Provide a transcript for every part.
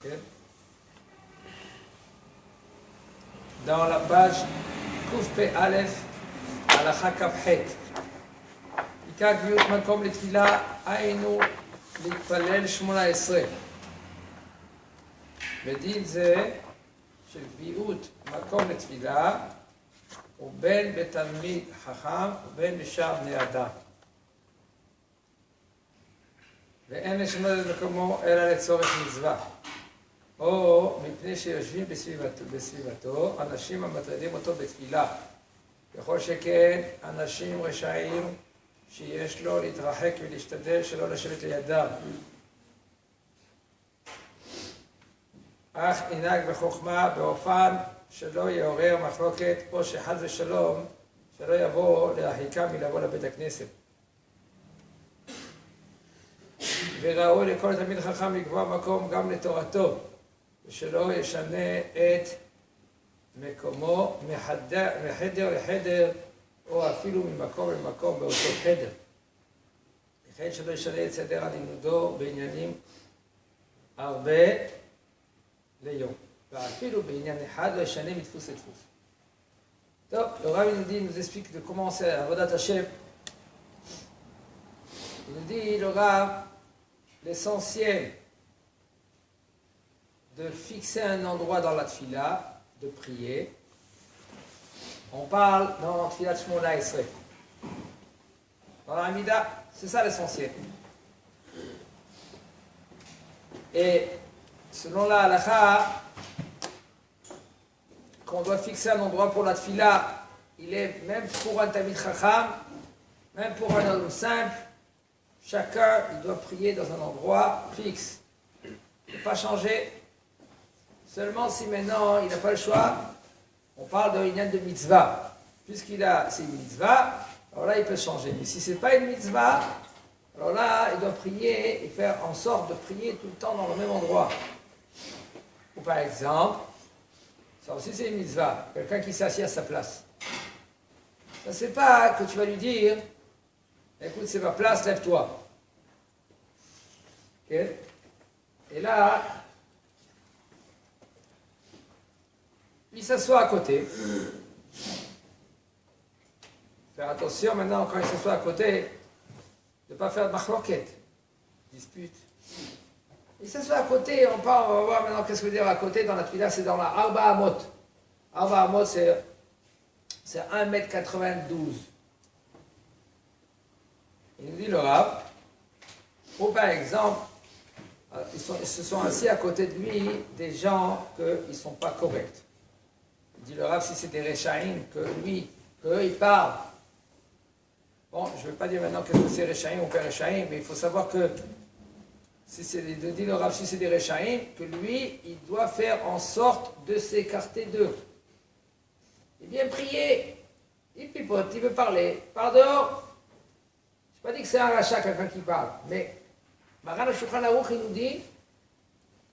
Okay. Dans la page Kuf Pe Aleph, Halacha Kaf Het. עיקר קביעות מקום לתפילה, היינו להתפלל 18. בדין זה של קביעות מקום לתפילה הוא בין בתלמיד חכם ובין בשאר בני אדם. ואין לשנות את מקומו אלא לצורך מצווה, או מפני שיושבים בסביבתו אנשים המטרידים אותו בתפילה, ככל שכן אנשים רשעים שיש לו להתרחק ולהשתדל שלא לשבת לידם. אך ינהג בחוכמה באופן שלא יעורר מחלוקת, או שחס ושלום שלא יבוא להרחיקם מלבוא לבית הכנסת. וראוי לכל תלמיד חכם לקבוע מקום גם לתורתו, ושלא ישנה את מקומו מחדר לחדר, או אפילו ממקום למקום באותו חדר. לכן שלא ישנה את סדר הלימודו בעניינים הרבה ליום. ואפילו בעניין אחד לא ישנה מדפוס לדפוס. טוב, le Rav nous explique de comment c'est Avodat Hashem. Il nous dit, le Rav, l'essentiel de fixer un endroit dans la tfila, de prier. On parle dans la tfila de Shmona Esrei. Dans la Hamida, c'est ça l'essentiel. Et selon la halakha, qu'on doit fixer un endroit pour la tfila, il est même pour un tamid chacham, même pour un homme simple, chacun il doit prier dans un endroit fixe. Il ne peut pas changer. Seulement si maintenant il n'a pas le choix, on parle d'un inyan de mitzvah. Puisqu'il a, c'est une mitzvah, alors là il peut changer. Mais si ce n'est pas une mitzvah, alors là il doit prier et faire en sorte de prier tout le temps dans le même endroit. Ou par exemple, ça aussi c'est une mitzvah, quelqu'un qui s'assied à sa place. Ça c'est pas que tu vas lui dire, écoute c'est ma place, lève-toi. Okay. Et là, il s'assoit à côté. Faire attention maintenant quand il s'assoit à côté, de ne pas faire de machloket, dispute. Il s'assoit à côté, on va voir maintenant qu'est-ce que veut dire à côté dans la tfila, c'est dans la Arba Amot. Arba Amot c'est 1,92 m. Il nous dit le Rav, ou par exemple, ils se sont assis à côté de lui des gens qui ne sont pas corrects. Il dit le Rav, si c'est des Rechaïm, qu'eux ils parlent. Bon, je ne vais pas dire maintenant qu'est-ce que c'est Rechaïm ou pas Rechaïm, mais il faut savoir que, dit le Rav, si c'est des Rechaïm, que lui, il doit faire en sorte de s'écarter d'eux. Il vient prier, il pipote, il veut parler, par dehors. Je n'ai pas dit que c'est un rachat, quelqu'un qui parle, mais Maran Shulchan Aruch, il nous dit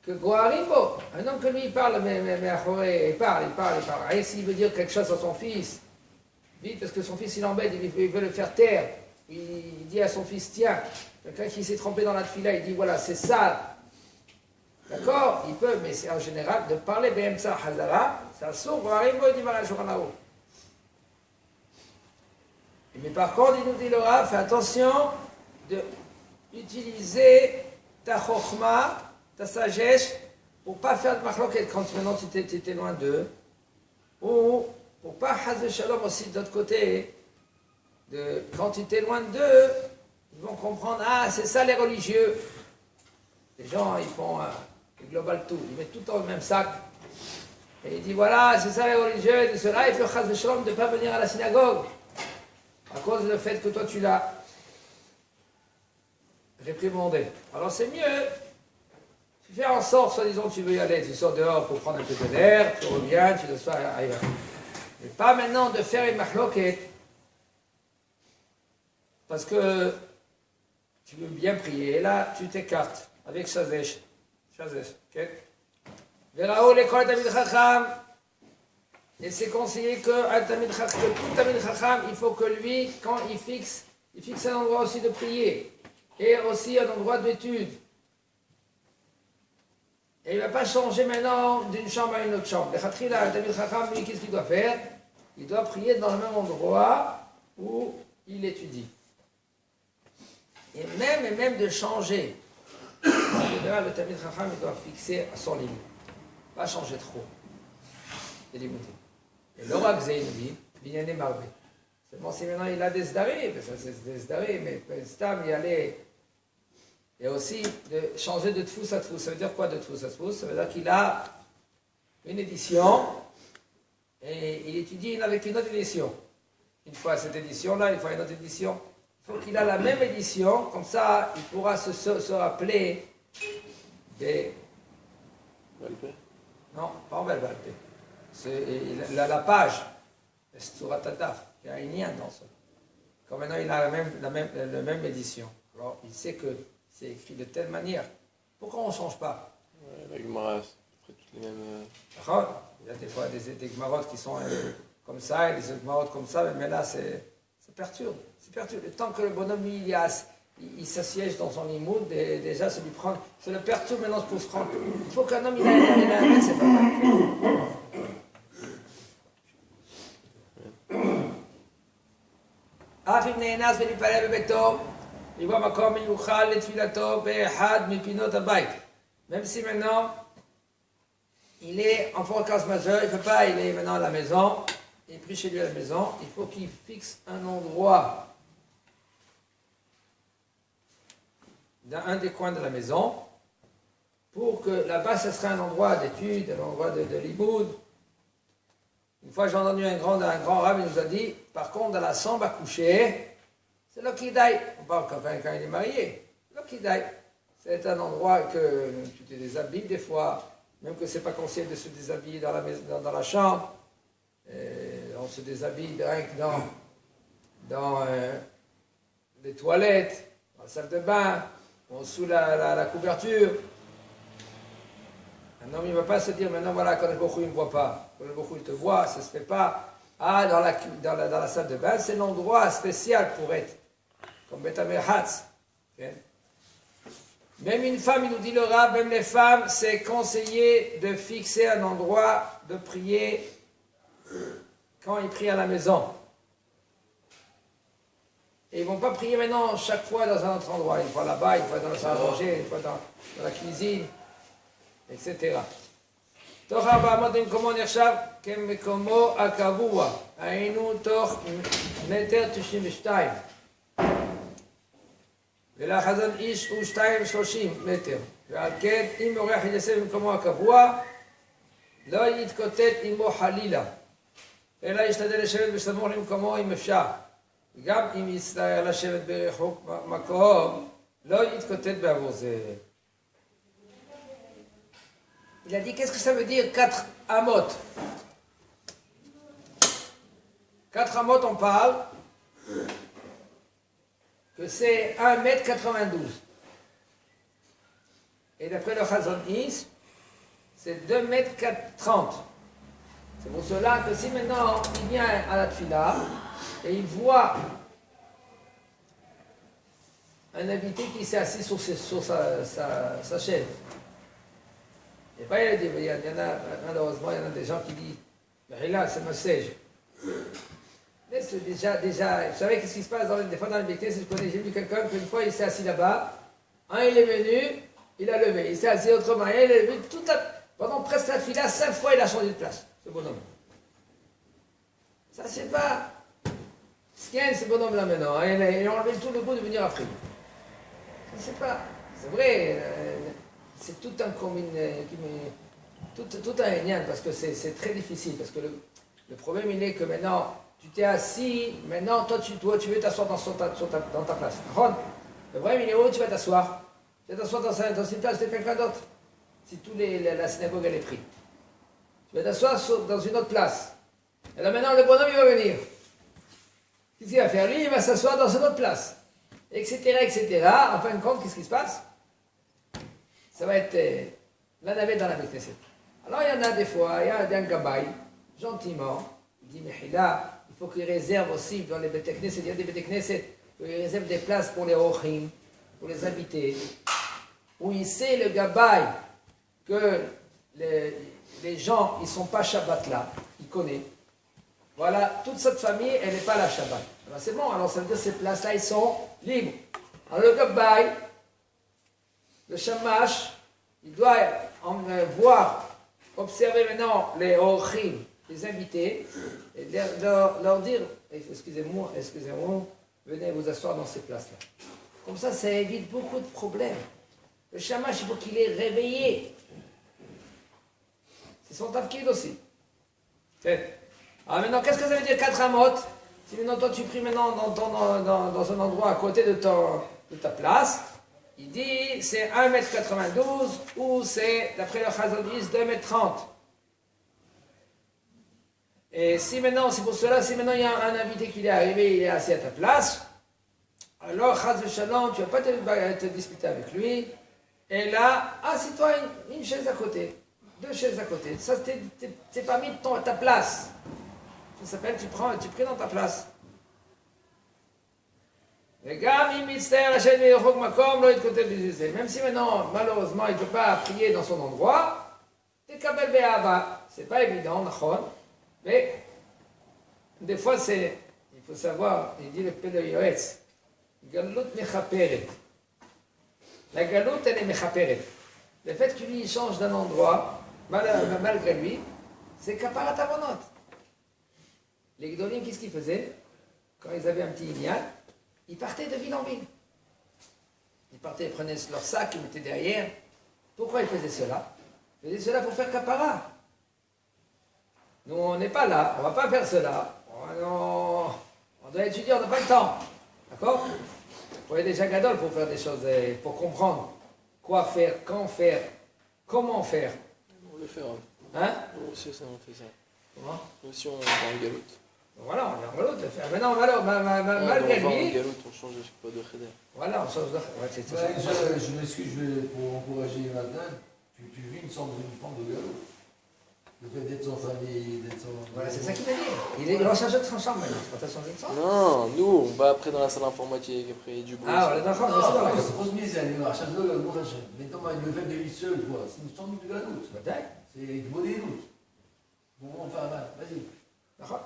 que Goharimbo, un homme que lui il parle, mais il parle. Et s'il veut dire quelque chose à son fils, vite, parce que son fils il l'embête, il veut le faire taire, il dit à son fils, tiens, quelqu'un qui s'est trompé dans la tfila, il dit voilà, c'est sale. D'accord, il peut, mais c'est en général de parler Be'emtsa Hazara, c'est assour, Goharimbo, dit Maran Shulchan Aruch. Mais par contre, il nous dit le Rav, fais attention d'utiliser ta chokhma, ta sagesse, pour ne pas faire de machloket quand maintenant tu étais loin d'eux, ou pour ne pas hazer shalom aussi de l'autre côté, quand tu étais loin d'eux, ils vont comprendre, ah c'est ça les religieux. Les gens, ils font le global tout, ils mettent tout dans le même sac, et ils disent voilà, c'est ça les religieux, de cela, et puis hazer shalom de ne pas venir à la synagogue, à cause du fait que toi tu l'as réprimandé. Alors c'est mieux, tu fais en sorte, soi-disant tu veux y aller, tu sors dehors pour prendre un peu d'air, tu reviens, tu te sois ailleurs. Mais pas maintenant de faire une machloket, parce que tu veux bien prier, et là tu t'écartes avec Shazesh, ok? Verao l'école Tamid Chacham, et c'est conseillé que tout Tamid Chacham, il faut que lui, quand il fixe un endroit aussi de prier, et aussi un endroit d'étude. Et il ne va pas changer maintenant d'une chambre à une autre chambre. Le Khatrila, le Talmid Chacham, lui, qu'est-ce qu'il doit faire? Il doit prier dans le même endroit où il étudie. Et même de changer. En général, le Talmid Chacham, il doit fixer à son limite. Pas changer trop. C'est limité. Et l'Orak Zé, il dit, Binyané Marbé. C'est bon, si maintenant il a des zdarés, parce que c'est des zdarés, mais Stam, il allait. Et aussi de changer de tfous à tfous. Ça veut dire quoi de tfous à tfous? Ça veut dire qu'il a une édition et il étudie avec une autre édition. Une fois cette édition-là, une fois une autre édition. Il faut qu'il a la même édition, comme ça il pourra se rappeler des. Valpé? Non, pas en Valpé. Il a la page, Surat Tadaf, il y a un lien dans ça. Comme maintenant il a la même édition. Alors il sait que c'est écrit de telle manière. Pourquoi on ne change pas? Ouais, la Gemara, c'est toutes les mêmes. Il y a des fois des Gemarotes qui sont comme ça et des Gemarotes comme ça, mais là ça perturbe. C'est perturbe. Le temps que le bonhomme il s'assiège dans son limoud, déjà ça lui prend. Ça le perturbe maintenant pour se rendre. Il faut qu'un homme il a un c'est pas mal. אף אם נאנס ולהתפלל בביתו, לקבוע מקום מיוחד לתפילתו באחד מפינות הבית. Même si maintenant, il est en force majeure, il ne peut pas, il est maintenant à la maison, il prie chez lui à la maison, il faut qu'il fixe un endroit dans un des coins de la maison, pour que là-bas, ce sera un endroit d'étude, un endroit de limoud. Une fois, j'ai entendu un grand rab, il nous a dit, par contre, dans la chambre à coucher, c'est l'Okidaï. On parle quand il est marié. L'Okidaï. C'est un endroit que tu te déshabilles des fois, même que ce n'est pas conseillé de se déshabiller dans la chambre. On se déshabille rien que dans les toilettes, dans la salle de bain, ou sous la couverture. Un homme, il ne va pas se dire, maintenant voilà, quand le Bokhu, il ne me voit pas. Quand le Bokhu, il te voit, ça ne se fait pas. Ah, dans la salle de bain, c'est l'endroit spécial pour être, comme Betamer Hatz. Okay? Même une femme, il nous dit le Rab, même les femmes, c'est conseillé de fixer un endroit de prier quand ils prient à la maison. Et ils ne vont pas prier maintenant chaque fois dans un autre endroit. Une fois là-bas, une fois dans la salle à manger, une fois dans la cuisine, etc. תוך 400 במקומו נחשב כמקומו הקבוע, היינו תוך 1.92 מטר. ולחזון איש הוא 2.30 מטר. ועל כן, אם אורח יתיישב במקומו הקבוע, לא יתקוטט עמו חלילה, אלא ישתדל לשבת בסמוך למקומו אם אפשר. גם אם יצטער לשבת ברחוק מקום, לא יתקוטט בעבור זה. Il a dit, qu'est-ce que ça veut dire 4 amot? 4 amot, on parle que c'est 1,92 m. Et d'après le Chazon Ish, c'est 2,30 m. C'est pour cela que si maintenant il vient à la Tfila et il voit un invité qui s'est assis sur sa chaise, et pas il y en a, malheureusement, il y en a des gens qui disent, mais là, c'est ma siège. Mais c'est déjà, vous savez qu'est-ce qui se passe des fois dans le BT, j'ai vu quelqu'un qu'une fois il s'est assis là-bas, il est venu, il a levé, il s'est assis autrement, il est levé, pendant presque la fila, 5 fois il a changé de place, ce bonhomme. Ça, c'est pas ce qu'il y a ce bonhomme-là maintenant, il a enlevé tout le goût de venir après. Je ne sais pas, c'est vrai. C'est tout un tout un lien parce que c'est très difficile parce que le problème il est que maintenant tu t'es assis, maintenant toi tu veux t'asseoir dans ta place. Le problème il est où tu vas t'asseoir? Tu vas t'asseoir dans une place de quelqu'un d'autre. Si la synagogue elle est prise. Tu vas t'asseoir dans une autre place. Et là maintenant le bonhomme il va venir. Qu'est-ce qu'il va faire? Lui il va s'asseoir dans une autre place. Etc. etc. En fin de compte qu'est-ce qui se passe? Ça va être la navette dans la Knesset. Alors il y en a des fois, il y a un gabaï, gentiment, il dit, mais là, il faut qu'il réserve aussi dans les Beit Knesset, il y a des Beit Knesset, il réserve des places pour les Ochim, pour les invités, où il sait le gabaï que les gens, ils ne sont pas Shabbat là, ils connaissent. Voilà, toute cette famille, elle n'est pas la Shabbat. Alors c'est bon, alors ça veut dire que ces places-là, ils sont libres. Alors le Gabbai, le Shamash, il doit voir, observer maintenant les Orchim, les invités, et leur dire, excusez-moi, venez vous asseoir dans ces places-là. Comme ça évite beaucoup de problèmes. Le Shamash, il faut qu'il est réveillé. C'est son tafkid aussi. Alors maintenant, qu'est-ce que ça veut dire 4 amot? Si maintenant toi tu pries maintenant dans un endroit à côté de ta place, il dit c'est 1,92 m ou c'est, d'après le Chazon Ish, 2,30 m. Et si maintenant, c'est pour cela, si maintenant il y a un invité qui est arrivé, il est assis à ta place, alors Chaz v'Shalom, tu ne vas pas te disputer avec lui, et là, assis-toi une chaise à côté, 2 chaises à côté. Ça, c'est pas mis à ta place. Ça s'appelle, tu pries dans ta place. Même si maintenant, malheureusement, il ne peut pas prier dans son endroit, c'est pas évident, mais des fois, il faut savoir, il dit le Pele Yoetz, Galut mechaperet. La galoute, elle est mechaperet. Le fait que lui, il change d'un endroit, malgré lui, c'est kaparat avonot. Les Gdolim, qu'est-ce qu'ils faisaient? Quand ils avaient un petit ignan, ils partaient de ville en ville. Ils partaient, ils prenaient leur sac, ils mettaient derrière. Pourquoi ils faisaient cela? Ils faisaient cela pour faire kapara. Nous, on n'est pas là, on ne va pas faire cela. On doit étudier, on n'a pas le temps. D'accord? Il faut être déjà gadol pour faire des choses, pour comprendre quoi faire, quand faire, comment faire. On le fait, Hein? Nous aussi, on fait ça. Comment? Nous aussi, on est en galoute. Voilà, on est en galoute de faire. Maintenant, malgré on va lui. en galoute, on change pas de cheder. Voilà, on change de. Ouais, c'est ça. Je m'excuse pour encourager Nathan. Tu vis une forme de galoute. Le fait d'être sans famille, d'être sans. Voilà, c'est ça qu'il a dit. Il va changer de son chambre maintenant. C'est pas changer de chambre. Non, nous, on va après dans la salle informatique, après du bruit. Ah, voilà, d'accord, c'est dans la Non, c'est misère, il va changer de galoute. Maintenant, le fait de vivre seul, quoi, c'est une forme de galoute. Peut-être. C'est une bonne galoute. Bon, enfin, vas-y. D'accord.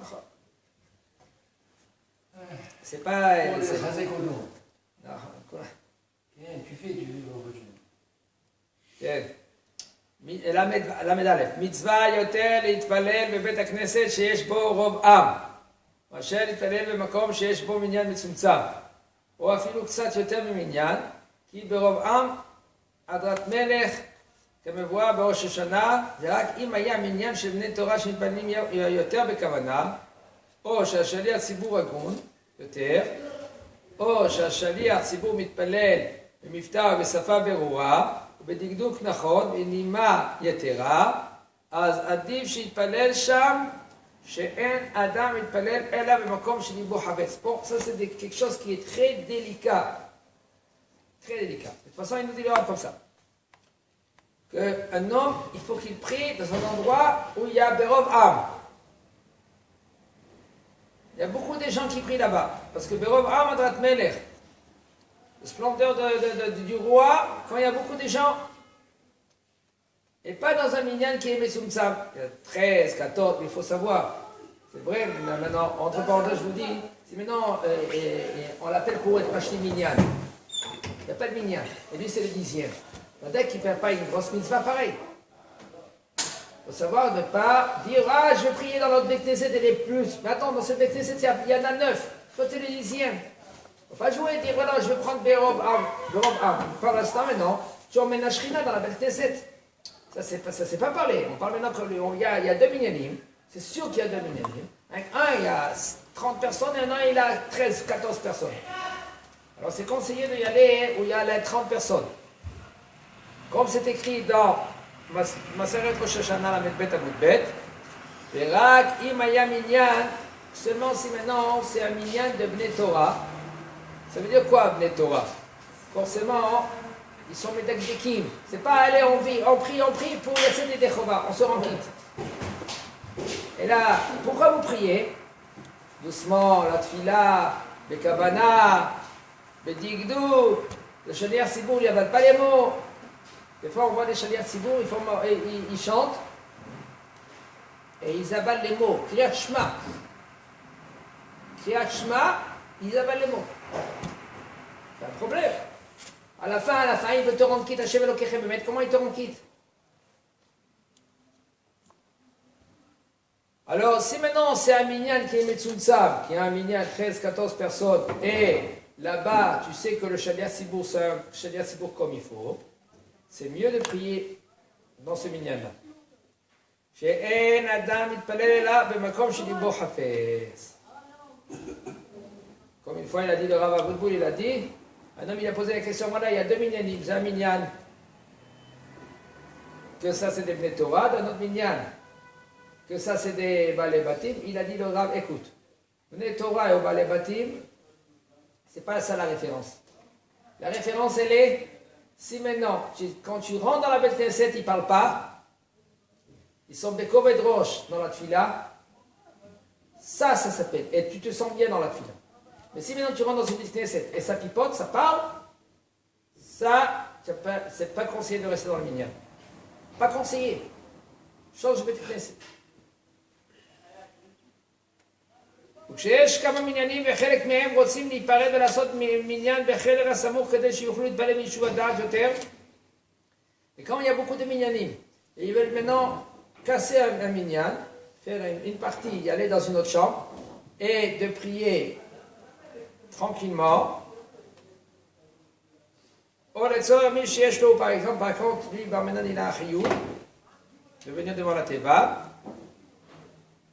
C'est pas. Pour les raser qu'on Non, quoi? Tu fais, למד א', מצווה יותר להתפלל בבית הכנסת שיש בו רוב עם, מאשר להתפלל במקום שיש בו מניין מצומצם, או אפילו קצת יותר ממניין, כי ברוב עם הדרת מלך כמבואר בראש השנה, זה רק אם היה מניין של בני תורה שמתפללים יותר בכוונה, או שהשליח ציבור הגון יותר, או שהשליח ציבור מתפלל במבטא ובשפה ברורה, ובדקדוק נכון, בנימה יתרה, אז עדיף שיתפלל שם, שאין אדם מתפלל אלא במקום שליבו חפץ. Bon, ça c'est quelque chose qui est très délicat. Très délicat. De toute façon, il nous dit comme ça. Qu'un homme, il faut qu'il prie dans un endroit où il y a Berov Am. Il y a beaucoup de gens qui prient là-bas. Parce que Berov Am Adrat Melech, la splendeur du roi, quand il y a beaucoup de gens, et pas dans un minyan qui est Mesumtsam. Il y a 13, 14, mais il faut savoir. C'est vrai, maintenant, entre parenthèses, je vous dis, si maintenant on l'appelle pour être Machli Minyan, il n'y a pas de minyan, et lui c'est le 10e. Dès qu'il ne fait pas une grosse mitzvah, pareil. Il faut savoir ne pas dire, ah, je vais prier dans l'autre Bekneset et les plus. Mais attends, dans ce Bekneset, il y en a 9. Toi, tu es le 10e. Il ne faut pas jouer et dire, voilà, je vais prendre Berov Am. Par l'instant, maintenant, tu emmènes la Shrina dans la Bekneset. Ça, c'est pas parlé. On parle maintenant qu'il y a 2 minyanim. C'est sûr qu'il y a 2 minyanim. Avec un, il y a 30 personnes et un, il a 13, 14 personnes. Alors, c'est conseillé d'y aller où il y a les 30 personnes. Comme c'est écrit dans Maseret Rosh Hashanah, la Medbet Amudbet, Verak Imaya Minyan, seulement si maintenant c'est un Minyan de Bnei Torah. Ça veut dire quoi, Bnei Torah? Forcément, ils sont Medakdekim. C'est pas aller, on prie pour laisser des Dechova, on se rend quitte. Et là, pourquoi vous priez? Doucement, la Tfila, Bekavana, Bedigdou, le Shaliach Sibour, il n'y a pas les mots. Des fois, on voit des Shaliach Tzibour, ils chantent et ils avalent les mots. Kriyat Shema. Kriyat Shema, ils avalent les mots. C'est un problème. À la fin, il veut te rendre quitte, Hashem Elokechem, mais comment il te rend quitte? Alors, si maintenant c'est un minyan qui est Metsuntsam, qui a un minyan 13-14 personnes, et là-bas, tu sais que le Shaliach Tzibour, c'est un Shaliach Tzibour comme il faut, c'est mieux de prier dans ce minyan-là. She'en adam mitpalel ela b'makom shelibo hafez. Comme une fois, il a dit, le Rav Aboudboul, il a dit, un homme, il a posé la question, voilà, il y a deux minyanim, j'ai un minyan, que ça c'est des Bnei Torah, d'un autre minyan, que ça c'est des Balei Batim. Il a dit, le Rav, écoute, Bnei Torah et au Balei Batim, c'est pas ça la référence. La référence, elle est, si maintenant, quand tu rentres dans la Beth Knesset, ils ne parlent pas, ils sont des Koved Rosh dans la Tfila, ça s'appelle, et tu te sens bien dans la Tfila. Mais si maintenant tu rentres dans une Beth Knesset et ça pipote, ça parle, ça, c'est pas conseillé de rester dans le minyan. Pas conseillé. Change de Beth Knesset. וכשיש כמה מניינים וחלק מהם רוצים להיפרד ולעשות מניין בחדר הסמוך כדי שיוכלו להתפלל מישהו הדעת יותר, et quand il y a beaucoup de minyanim, et ils veulent maintenant casser un minyan, faire une partie, y aller dans une autre chambre, et de prier tranquillement. Par exemple, par contre, lui, maintenant il a un chiyuv de venir devant la teva.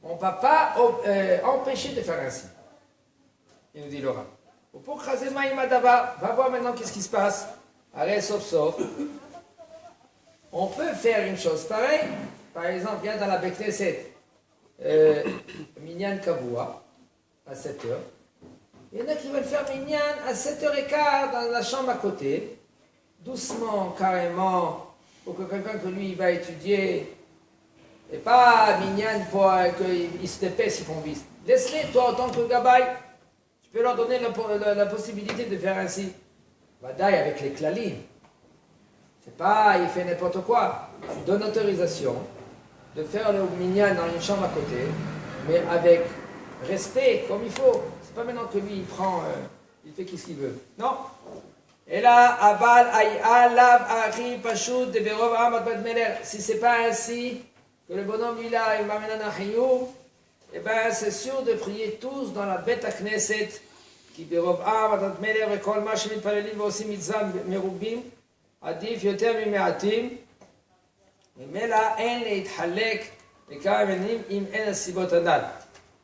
On ne va pas empêcher de faire ainsi. Il nous dit Laura. Pour craser Maïmadava, va voir maintenant qu'est-ce qui se passe. Allez, sauf. On peut faire une chose pareille. Par exemple, viens dans la Beth Knesset, Minyan Kavua, à 7h. Il y en a qui veulent faire Minyan à 7h15 dans la chambre à côté. Doucement, carrément, pour que quelqu'un que lui, il va étudier. Et pas Minyan pour qu'ils se dépêchent, ils font vite. Laisse-les, toi, en tant que gabaï, tu peux leur donner la possibilité de faire ainsi. Vadaï avec les klalim. C'est pas, il fait n'importe quoi. Tu donnes autorisation de faire le Minyan dans une chambre à côté, mais avec respect, comme il faut. C'est pas maintenant que lui, il prend, il fait ce qu'il veut. Non. Et là, aval, aïa, lav, ari, pashut, de verov, amad, bad meler. Si c'est pas ainsi, que le bonhomme lui là, il m'amène un chiyuv, eh bien c'est sûr de prier tous dans la Beth Knesset, qui berov adat meler vekol ma shemit-palelim ועושים מצווה מרובים, עדיף יותר ממעטים, ממילא אין להתחלק לכמה מינים אם אין הסיבות הנ"ל.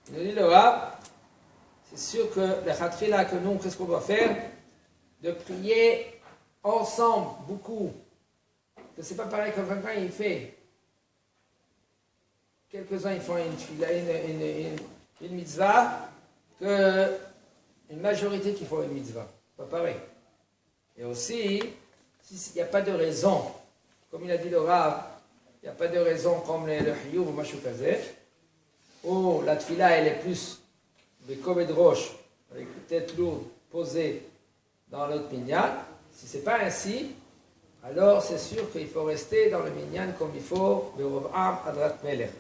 Il nous dit le Rav, c'est sûr que le chatchila que nous, qu'est-ce qu'on doit faire? De prier ensemble, beaucoup. Que c'est pas pareil comme quelqu'un il fait. Quelques-uns ils font une mitzvah, une majorité qui font une mitzvah. Pas pareil. Et aussi, s'il n'y a pas de raison, comme il a dit le Rav, il n'y a pas de raison comme le chiyuv ou mashou kazeh, ou la tfila elle est plus de koved rosh, avec une tête lourde posée dans l'autre minyan. Si ce n'est pas ainsi, alors c'est sûr qu'il faut rester dans le minyan comme il faut, le Rav Adrat Melech.